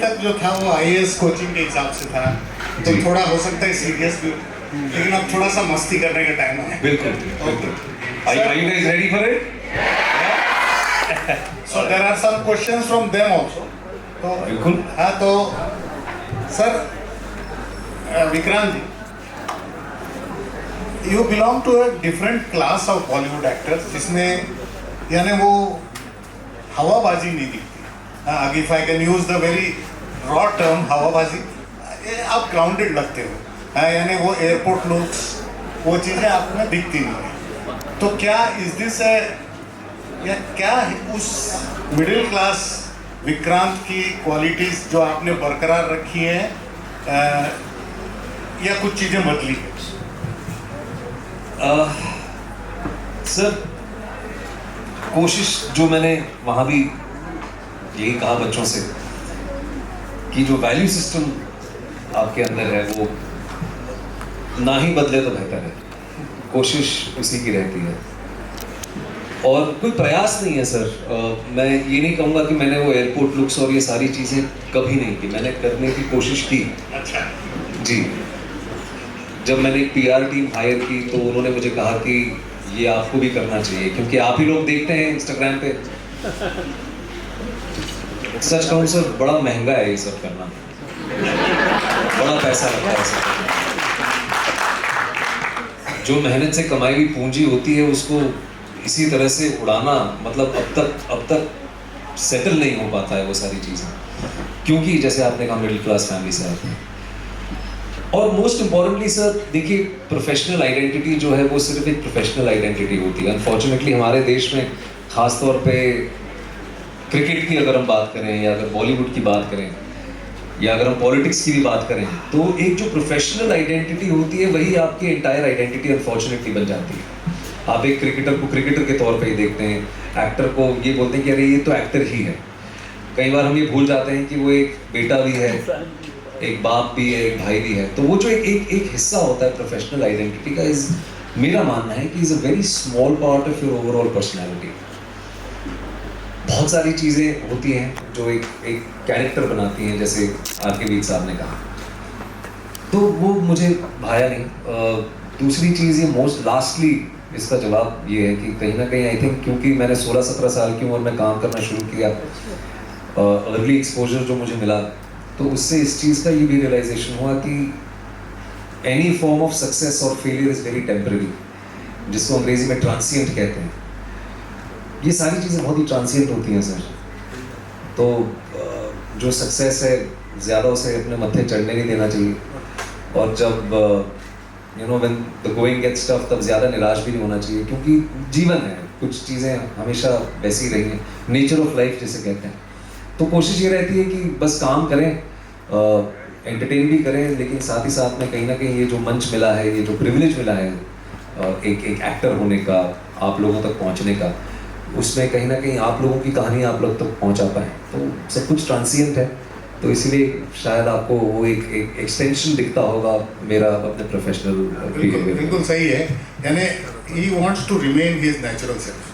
तक जो था वो आईएएस कोचिंग के हिसाब से था, तो जी। थोड़ा हो सकता है सीरियस भी, लेकिन अब थोड़ा सा मस्ती करने का टाइम है। बिल्कुल बिल्कुल। Are you guys ready for it? So there are some questions from them also. तो बिल्कुल। हाँ, तो sir Vikrant ji, you belong to a different class of Bollywood actors, जिसमें यानी वो हवाबाजी नहीं दिखती। हाँ, if I can use the very raw term हवाबाजी, आप ग्राउंडेड लगते हो। हाँ, यानी वो एयरपोर्ट लुक्स, वो चीज़ें आप में दिखती नहीं है। तो क्या इज दिस या क्या उस मिडिल क्लास विक्रांत की क्वालिटीज जो आपने बरकरार रखी हैं, या कुछ चीज़ें बदली हैं? सर, कोशिश जो मैंने वहाँ भी यही कहा बच्चों से कि जो वैल्यू सिस्टम आपके अंदर है वो ना ही बदले तो बेहतर है। कोशिश उसी की रहती है और कोई प्रयास नहीं है सर। मैं ये नहीं कहूँगा कि मैंने वो एयरपोर्ट लुक्स और ये सारी चीज़ें कभी नहीं की, मैंने करने की कोशिश की। अच्छा जी, जब मैंने एक पीआर टीम हायर की तो उन्होंने मुझे कहा कि ये आपको भी करना चाहिए, क्योंकि आप ही लोग देखते हैं इंस्टाग्राम पे। सच कहूँ सर, बड़ा महंगा है ये सब करना, बड़ा पैसा लगता है सर। जो मेहनत से कमाई हुई पूंजी होती है उसको इसी तरह से उड़ाना, मतलब अब तक सेटल नहीं हो पाता है वो सारी चीज़ें, क्योंकि जैसे आपने कहा मिडिल क्लास फैमिली से आते हैं। और मोस्ट इम्पॉर्टेंटली सर देखिए, प्रोफेशनल आइडेंटिटी जो है वो सिर्फ एक प्रोफेशनल आइडेंटिटी होती है। अनफॉर्चुनेटली हमारे देश में खास तौर पे क्रिकेट की अगर हम बात करें, या अगर बॉलीवुड की बात करें, या अगर हम पॉलिटिक्स की भी बात करें, तो एक जो प्रोफेशनल आइडेंटिटी होती है वही आपकी एंटायर आइडेंटिटी अनफॉर्चुनेटली बन जाती है। आप एक क्रिकेटर को क्रिकेटर के तौर पे ही देखते हैं, एक्टर को ये बोलते हैं कि अरे ये तो एक्टर ही है। कई बार हम ये भूल जाते हैं कि वो एक बेटा भी है, एक बाप भी है, एक भाई भी है। तो वो जो एक हिस्सा होता है प्रोफेशनल आइडेंटिटी का, मेरा मानना है कि is a very small part of your overall personality. बहुत सारी चीज़ें होती हैं जो एक कैरेक्टर बनाती हैं, जैसे आर के वीर साहब ने कहा, तो वो मुझे भाया नहीं। दूसरी चीज़ ये मोस्ट लास्टली इसका जवाब ये है कि कहीं ना कहीं आई थिंक, क्योंकि मैंने 16-17 साल की उम्र में काम करना शुरू किया, अर्ली एक्सपोजर जो मुझे मिला, तो उससे इस चीज़ का ये भी रियलाइजेशन हुआ कि एनी फॉर्म ऑफ सक्सेस और फेलियर इज़ वेरी टेम्पररी, जिसको अंग्रेजी में ट्रांसिएंट कहते हैं। ये सारी चीज़ें बहुत ही ट्रांसिएंट होती हैं सर। तो जो सक्सेस है ज़्यादा उसे अपने मत्थे चढ़ने नहीं देना चाहिए, और जब you know when the going gets tough, तब ज़्यादा निराश भी नहीं होना चाहिए, क्योंकि जीवन है, कुछ चीज़ें हमेशा वैसी रही हैं, नेचर ऑफ लाइफ जिसे कहते हैं। तो कोशिश ये रहती है कि बस काम करें, एंटरटेन भी करें, लेकिन साथ ही साथ में कहीं ना कहीं ये जो मंच मिला है, ये जो प्रिविलेज मिला है एक एक्टर होने का, आप लोगों तक पहुंचने का, उसमें कहीं ना कहीं आप लोगों की कहानी आप लोग तक पहुंचा पाएँ। तो सब कुछ ट्रांसिएंट है, तो इसीलिए शायद आपको वो एक एक्सटेंशन दिखता होगा मेरा अपने प्रोफेशनल बिल्कुल बिल्कुल सही है। यानी he wants to remain his natural self.